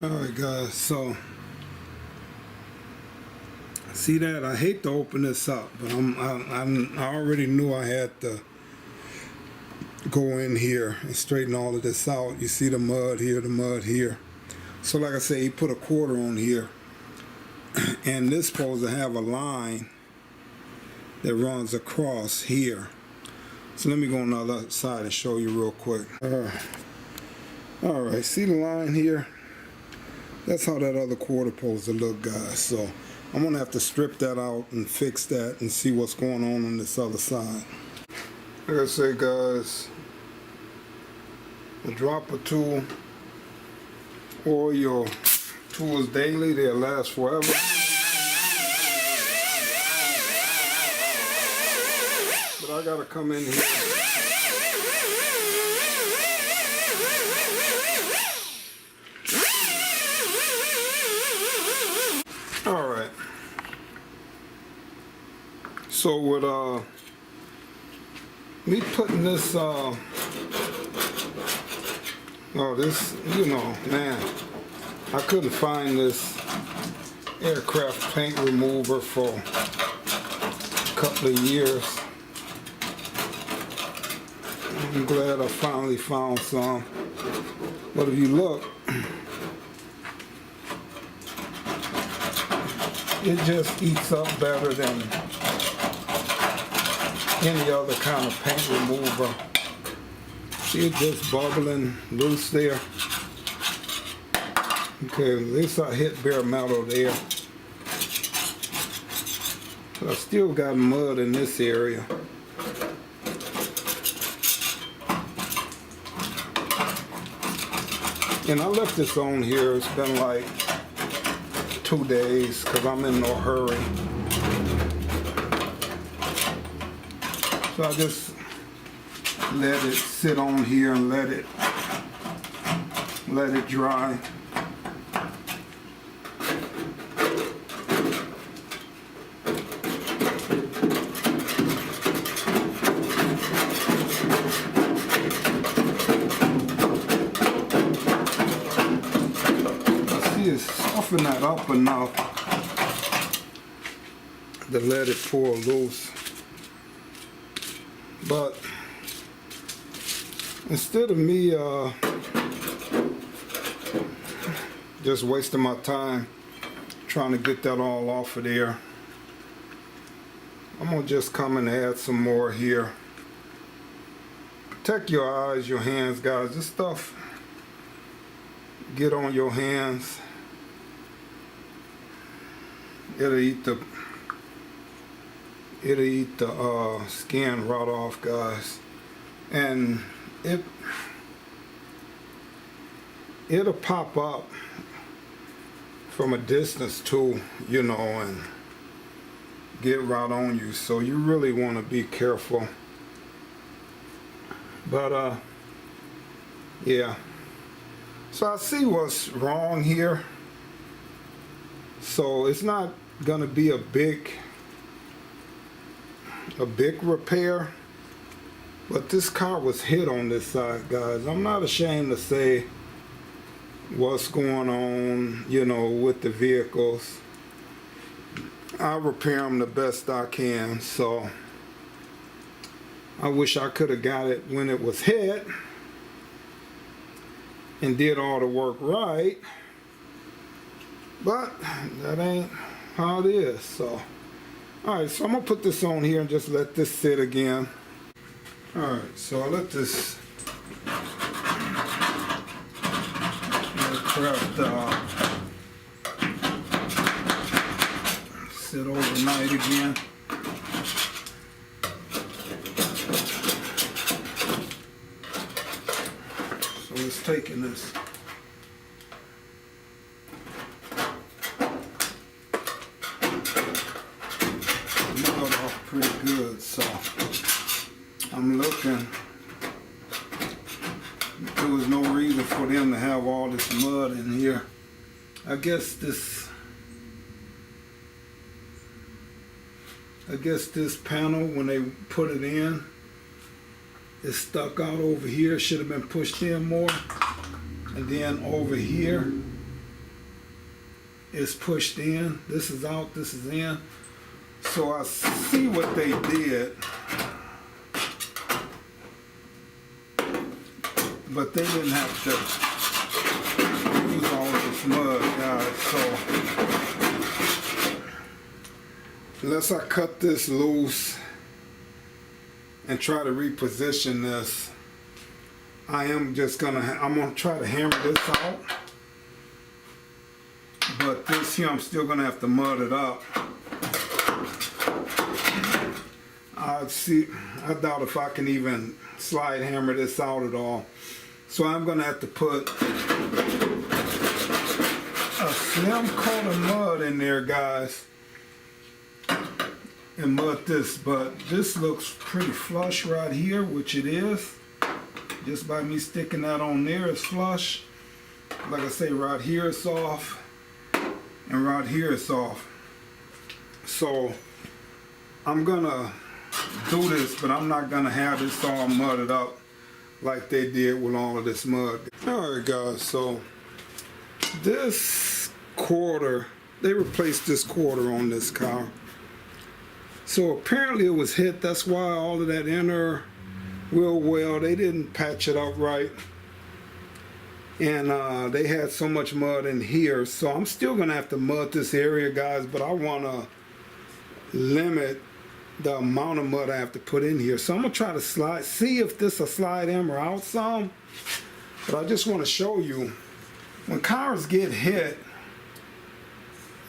Alright guys, so see that? I hate to open this up, but I already knew I had to go in here and straighten all of this out. You see the mud here, the mud here. So like I say, he put a quarter on here, and this supposed to have a line that runs across here. So let me go on the other side and show you real quick. Alright, see the line here? That's how that other quarter supposed to look, guys. So I'm gonna have to strip that out and fix that and see what's going on this other side. Like I say, guys, the dropper tool or your tools daily, they'll last forever. But I gotta come in here. Alright, so with me putting this, this, man, I couldn't find this aircraft paint remover for a couple of years. I'm glad I finally found some, but if you look, it just eats up better than any other kind of paint remover. See it just bubbling loose there? Okay, at least I hit bare metal there. But I still got mud in this area. And I left this on here, it's been like 2 days because I'm in no hurry. So I just let it sit on here and let it dry. Soften that up enough to let it pour loose. But instead of me just wasting my time trying to get that all off of there, I'm gonna just come and add some more here. Protect your eyes, your hands, guys. This stuff get on your hands. It'll eat the skin right off, guys, and it'll pop up from a distance too, and get right on you. So you really want to be careful. But yeah. So I see what's wrong here. So it's not gonna be a big repair, but this car was hit on this side, guys. I'm not ashamed to say what's going on, with the vehicles. I repair them the best I can. So I wish I could have got it when it was hit and did all the work right, but that ain't how it is. So alright, so I'm gonna put this on here and just let this sit again. Alright, so I let this aircraft sit overnight again. So it's taking this pretty good, so I'm looking. There was no reason for them to have all this mud in here. I guess this panel, when they put it in, is stuck out over here. Should have been pushed in more. And then over here is pushed in. This is out, this is in. So I see what they did. But they didn't have to use all of this mud, guys. So unless I cut this loose and try to reposition this, I'm gonna try to hammer this out. But this here, I'm still gonna have to mud it up. I doubt if I can even slide hammer this out at all. So I'm gonna have to put a slim coat of mud in there, guys, and mud this. But this looks pretty flush right here, which it is. Just by me sticking that on there, it's flush. Like I say, right here it's off, and right here it's off. So I'm gonna do this, but I'm not gonna have this all mudded up like they did with all of this mud. Alright guys, so this quarter, they replaced this quarter on this car. So apparently it was hit. That's why all of that inner wheel well, they didn't patch it up right. And they had so much mud in here. So I'm still gonna have to mud this area, guys, but I wanna limit the amount of mud I have to put in here. So I'm gonna try to see if this will slide in or out some. But I just want to show you, when cars get hit,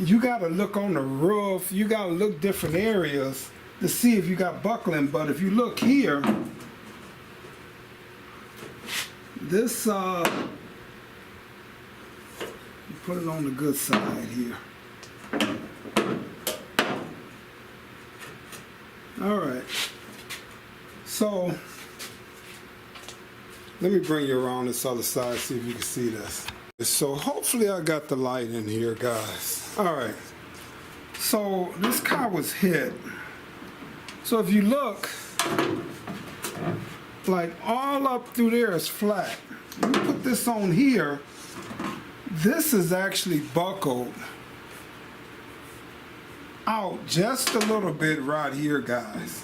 you gotta look on the roof, you gotta look different areas to see if you got buckling. But if you look here, this put it on the good side here. Alright, so let me bring you around this other side, see if you can see this. So hopefully I got the light in here, guys. Alright, so this car was hit. So if you look, like all up through there is flat. You put this on here, this is actually buckled out just a little bit right here, guys.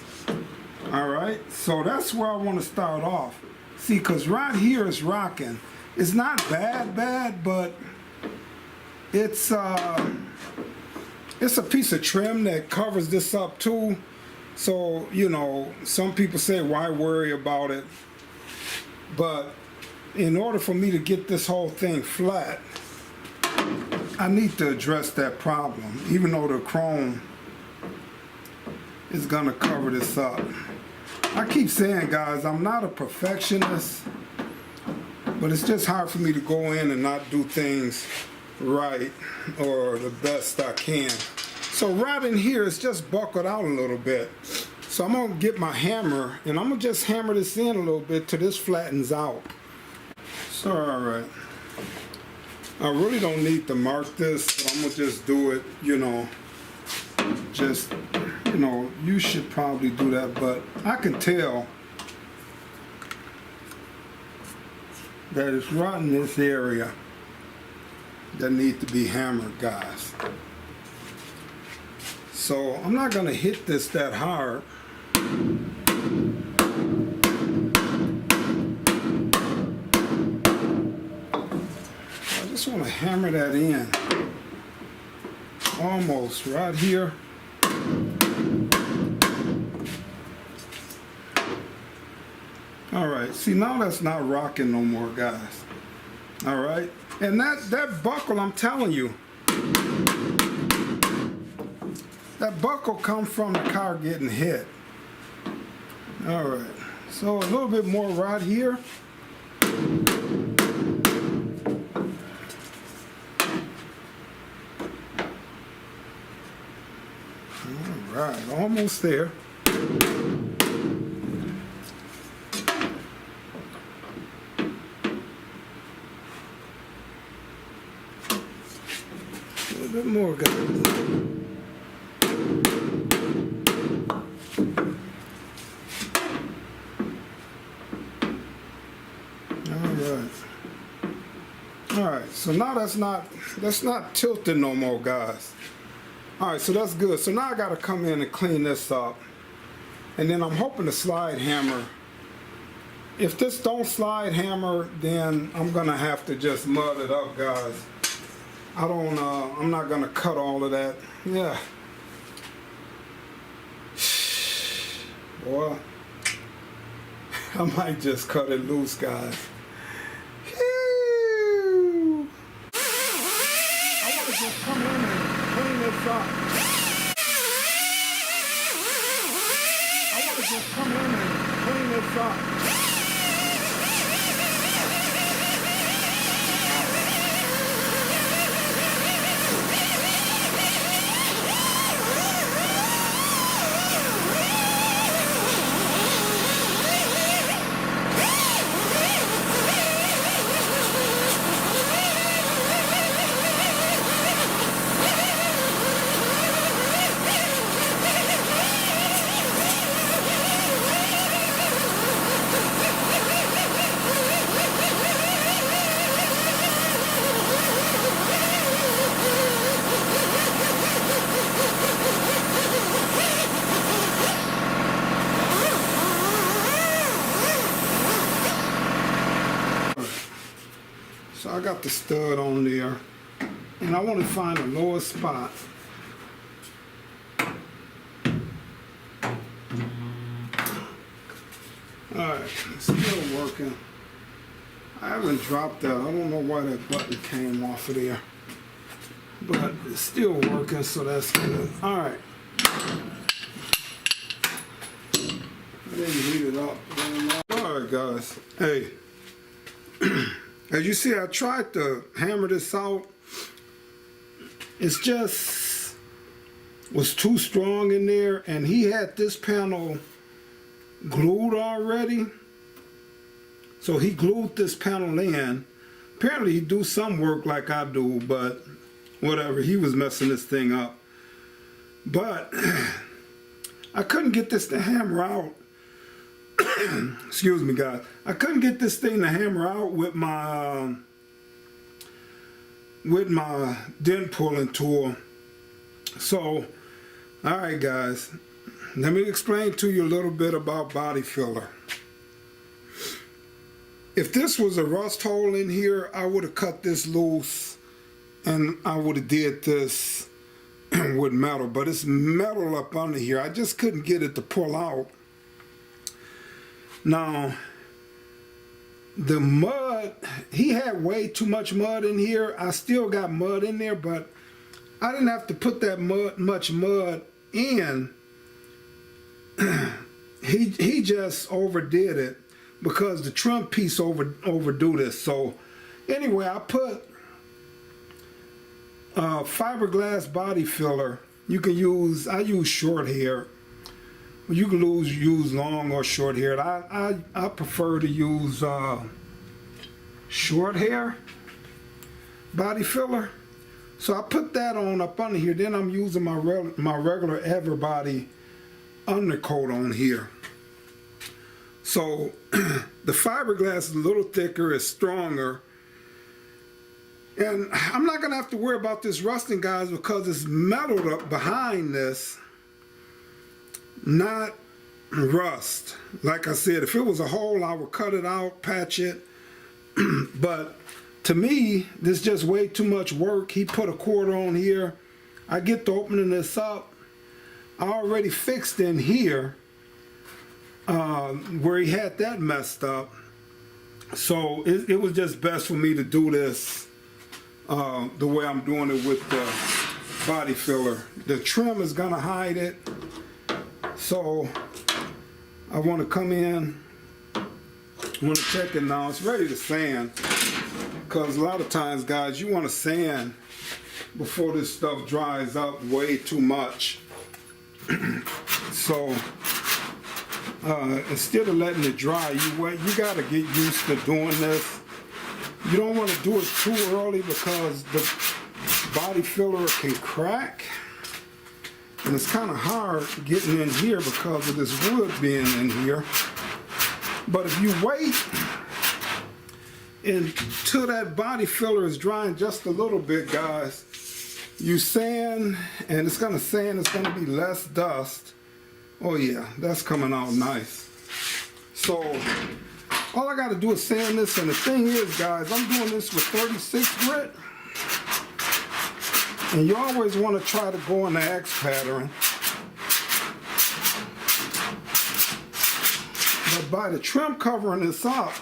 Alright, so that's where I want to start off. See, because right here is rocking. It's not bad, but it's a piece of trim that covers this up too. So, you know, some people say, why worry about it? But in order for me to get this whole thing flat, I need to address that problem, even though the chrome is gonna cover this up. I keep saying, guys, I'm not a perfectionist, but it's just hard for me to go in and not do things right or the best I can. So right in here, it's just buckled out a little bit. So I'm gonna get my hammer and I'm gonna just hammer this in a little bit till this flattens out. So, all right. I really don't need to mark this, so I'm gonna just do it, you know, you should probably do that, but I can tell that it's right in this area that need to be hammered, guys. So I'm not gonna hit this that hard. I just want to hammer that in almost right here. All right, see, now that's not rocking no more, guys. All right, and that buckle, I'm telling you, that buckle comes from the car getting hit. All right, so a little bit more right here. All right, almost there. A little bit more, guys. So now that's not tilted no more, guys. All right, so that's good. So now I got to come in and clean this up. And then I'm hoping the slide hammer, if this don't slide hammer, then I'm going to have to just mud it up, guys. I'm not going to cut all of that. Yeah. Boy, I might just cut it loose, guys. Just come in and clean this up. I want to just come in and clean this up. So I got the stud on there, and I want to find the lowest spot. Alright, it's still working. I haven't dropped that. I don't know why that button came off of there. But it's still working, so that's good. Alright. I didn't heat it up. Alright, guys. Hey. As you see, I tried to hammer this out. It's just was too strong in there, and he had this panel glued already. So he glued this panel in. Apparently he do some work like I do, but whatever, he was messing this thing up. But I couldn't get this to hammer out. Excuse me, guys. I couldn't get this thing to hammer out with my dent pulling tool. So, all right, guys. Let me explain to you a little bit about body filler. If this was a rust hole in here, I would have cut this loose and I would have did this with metal, but it's metal up under here. I just couldn't get it to pull out. Now, the mud, he had way too much mud in here. I still got mud in there, but I didn't have to put that much mud in. He just overdid it because the trim piece overdo this. So anyway, I put fiberglass body filler. You can use, I use short hair. You can use long or short hair. I prefer to use short hair body filler. So I put that on up under here. Then I'm using my regular Everbody undercoat on here. So the fiberglass is a little thicker, it's stronger. And I'm not gonna have to worry about this rusting, guys, because it's metaled up behind this. Not rust. Like I said, if it was a hole, I would cut it out, patch it. But to me, this is just way too much work. He put a quarter on here. I get to opening this up. I already fixed in here where he had that messed up. So it was just best for me to do this the way I'm doing it with the body filler. The trim is gonna hide it. So I want to come in, I want to check it now. It's ready to sand, because a lot of times, guys, you want to sand before this stuff dries up way too much. So instead of letting it dry, you got to get used to doing this. You don't want to do it too early because the body filler can crack. And it's kind of hard getting in here because of this wood being in here. But if you wait until that body filler is drying just a little bit, guys, you sand, and it's gonna sand, it's gonna be less dust. Oh yeah, that's coming out nice. So all I gotta do is sand this, and the thing is, guys, I'm doing this with 36 grit. And you always want to try to go in the X pattern. But by the trim covering this up,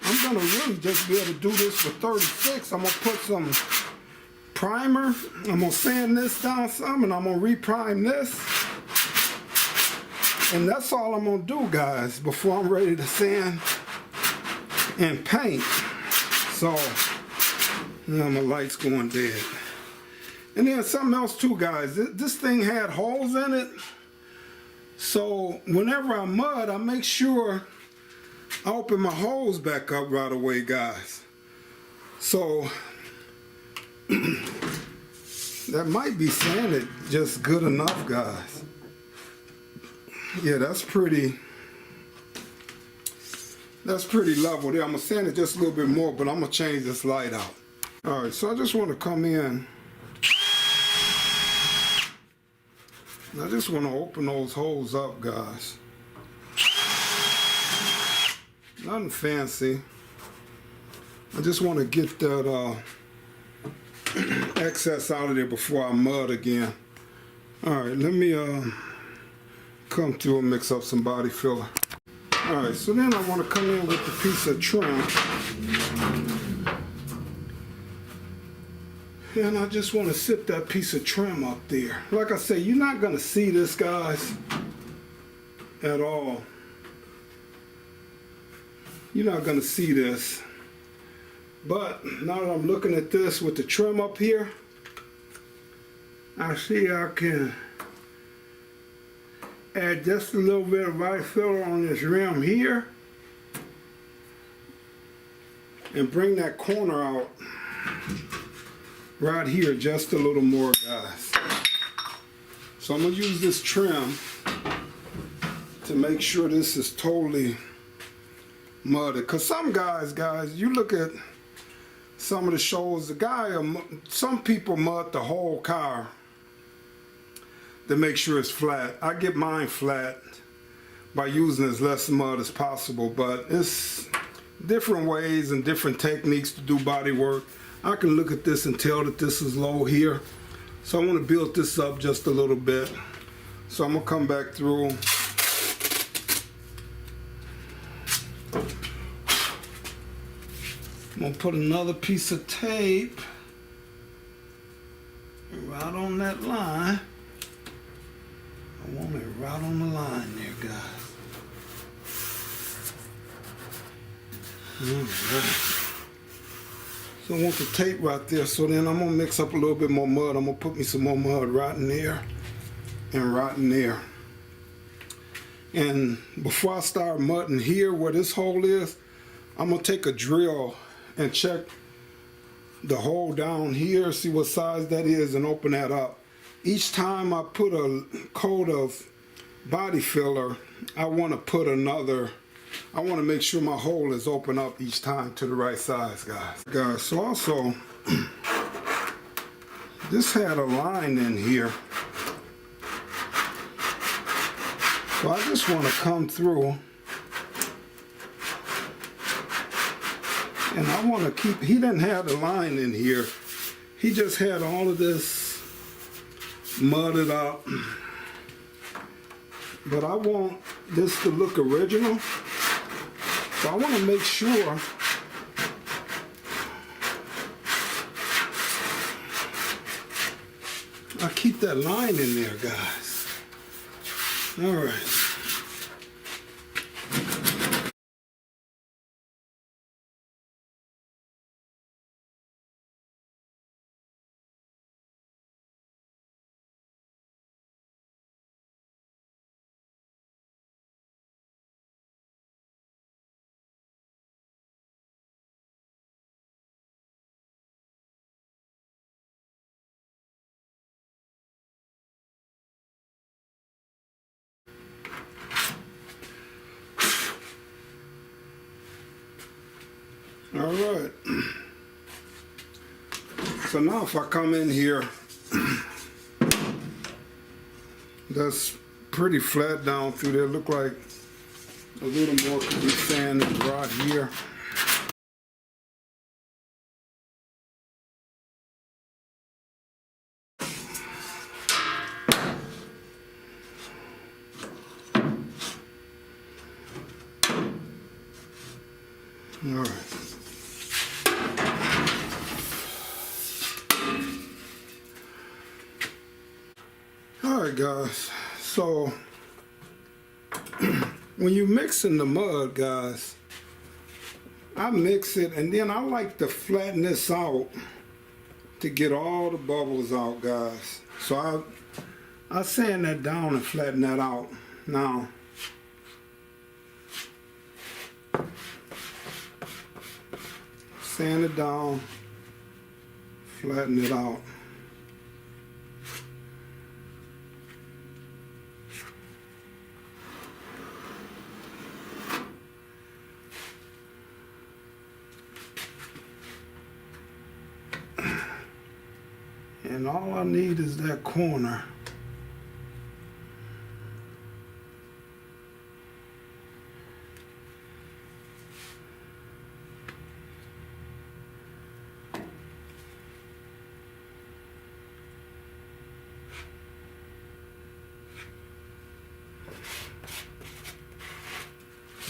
I'm going to really just be able to do this with 36. I'm going to put some primer. I'm going to sand this down some, and I'm going to re-prime this. And that's all I'm going to do, guys, before I'm ready to sand and paint. So now my light's going dead. And then something else too, guys. This thing had holes in it. So whenever I mud, I make sure I open my hose back up right away, guys. So that might be sanded just good enough, guys. Yeah, that's pretty level there. I'm gonna sand it just a little bit more, but I'm gonna change this light out. All right, so I just want to come in. I just want to open those holes up, guys. Nothing fancy. I just want to get that excess out of there before I mud again. All right, let me come through and mix up some body filler. All right, so then I want to come in with the piece of trim. And I just want to sit that piece of trim up there. Like I say, you're not going to see this, guys, at all. You're not going to see this. But now that I'm looking at this with the trim up here, I see I can add just a little bit of body filler on this rim here and bring that corner out right here just a little more, guys. So I'm gonna use this trim to make sure this is totally mudded. Because some guys, you look at some of the shows, some people mud the whole car to make sure it's flat. I get mine flat by using as less mud as possible, but it's different ways and different techniques to do body work. I can look at this and tell that this is low here. So I want to build this up just a little bit. So I'm going to come back through. I'm going to put another piece of tape right on that line. I want it right on the line there, guys. All right. So I want the tape right there. So then I'm gonna mix up a little bit more mud. I'm gonna put me some more mud right in there and right in there. And before I start mudding here where this hole is, I'm gonna take a drill and check the hole down here, see what size that is, and open that up. Each time I put a coat of body filler, I want to make sure my hole is open up each time to the right size, guys. So also, this had a line in here. So I just want to come through. And I want to keep, he didn't have the line in here. He just had all of this mudded up. But I want this to look original. So I want to make sure I keep that line in there, guys. All right. All right. So now if I come in here, that's pretty flat down through there. Look like a little more could be sanded right here. All right. All right, guys. So when you're mixing the mud, guys, I mix it and then I like to flatten this out to get all the bubbles out, guys. So I sand that down and flatten that out. Now, sand it down, flatten it out. And all I need is that corner.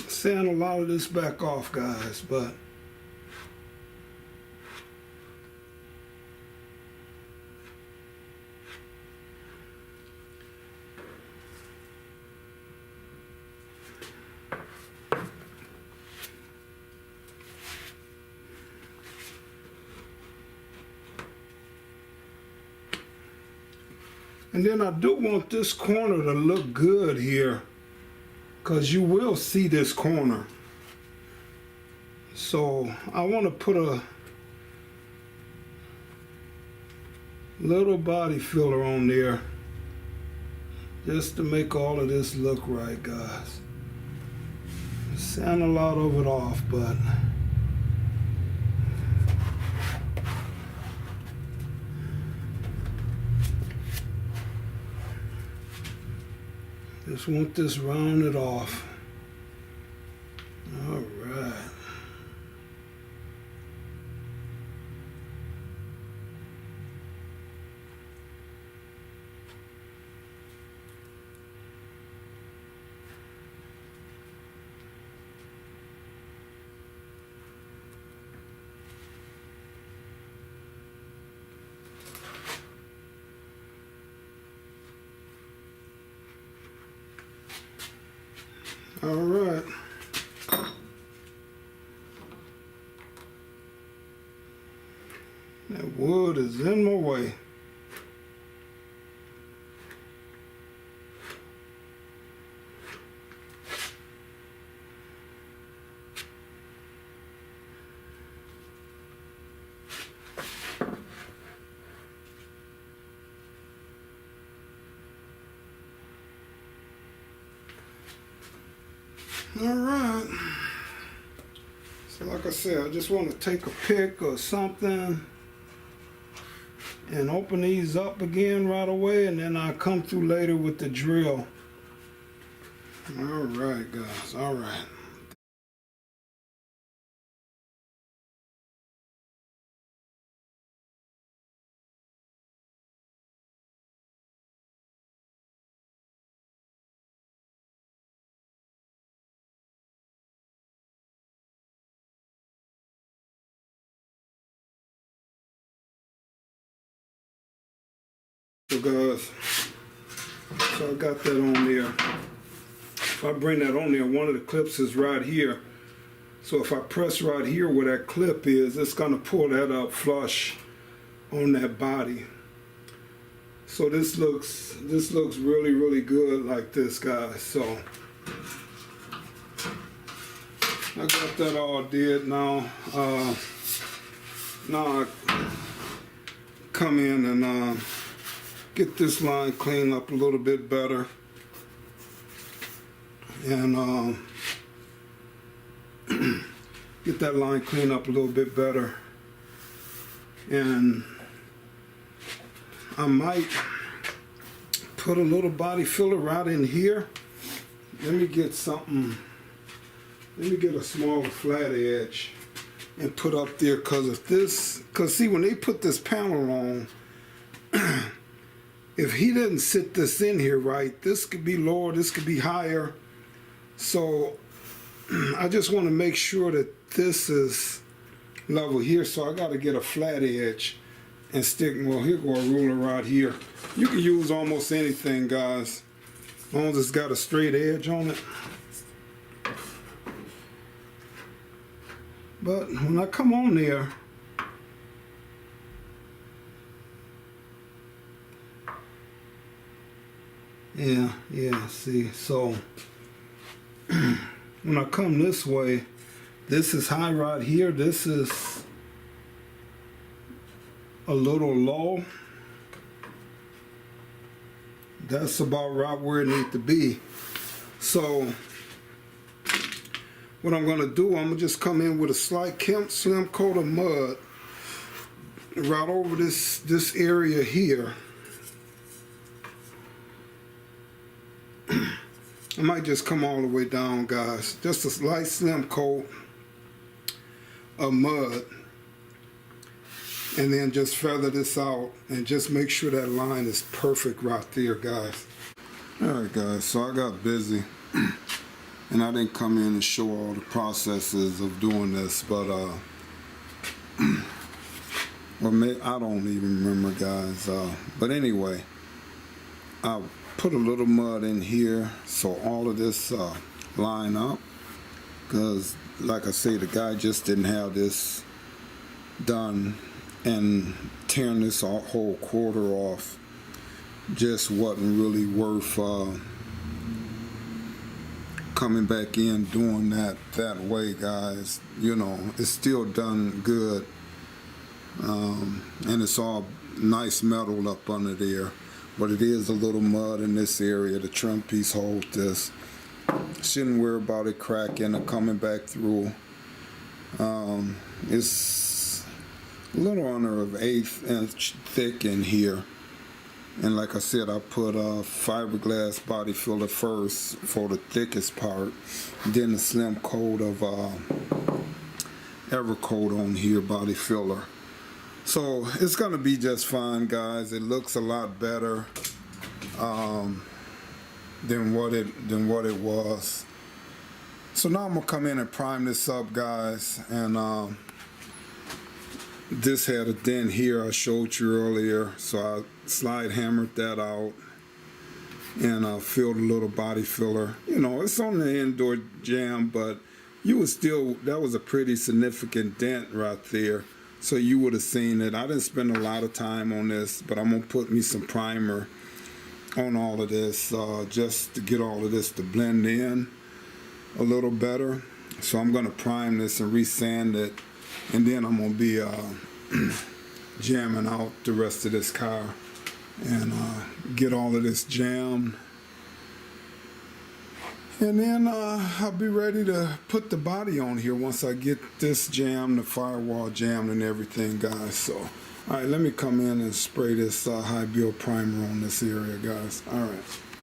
Sand a lot of this back off, guys, but and then I do want this corner to look good here, because you will see this corner. So I want to put a little body filler on there just to make all of this look right, guys. Sand a lot of it off, but just want this rounded off. All right. All right. That wood is in my way. All right. So like I said, I just want to take a pick or something and open these up again right away, and then I'll come through later with the drill. All right, guys. All right. So guys, so I got that on there. If I bring that on there, one of the clips is right here. So if I press right here where that clip is, it's gonna pull that up flush on that body. So this looks really, really good like this, guys. So I got that all did now. Now I come in and get this line cleaned up a little bit better, and get that line cleaned up a little bit better. And I might put a little body filler right in here. Let me get something, let me get a smaller flat edge and put up there, because see, when they put this panel on, if he didn't sit this in here right, this could be lower, this could be higher. So I just want to make sure that this is level here. So I got to get a flat edge and stick, well, here go a ruler right here. You can use almost anything, guys, as long as it's got a straight edge on it. But when I come on there, yeah, see, so when I come this way, this is high right here, this is a little low. That's about right where it needs to be. So what I'm going to do, I'm going to just come in with a slight slim coat of mud right over this area here. I might just come all the way down, guys. Just a slight slim coat of mud. And then just feather this out and just make sure that line is perfect right there, guys. Alright, guys, so I got busy and I didn't come in and show all the processes of doing this, but well, I don't even remember, guys, but anyway, I put a little mud in here so all of this line up, because like I say, the guy just didn't have this done, and tearing this whole quarter off just wasn't really worth coming back in doing that way, guys. You know, it's still done good, and it's all nice metal up under there, but it is a little mud in this area. The trim piece holds this. Shouldn't worry about it cracking or coming back through. It's a little under an 1/8 inch thick in here, and like I said, I put fiberglass body filler first for the thickest part, then a slim coat of Evercoat on here, body filler. So it's gonna be just fine, guys. It looks a lot better than what it was. So now I'm gonna come in and prime this up, guys, and this had a dent here I showed you earlier, so I slide hammered that out and filled a little body filler. You know, it's on the indoor jam, but you would still, that was a pretty significant dent right there, so you would have seen it. I didn't spend a lot of time on this, but I'm gonna put me some primer on all of this just to get all of this to blend in a little better. So I'm gonna prime this and resand it, and then I'm gonna be jamming out the rest of this car and get all of this jammed, and then I'll be ready to put the body on here once I get this jammed, the firewall jammed and everything, guys. So alright, let me come in and spray this high build primer on this area, guys. Alright.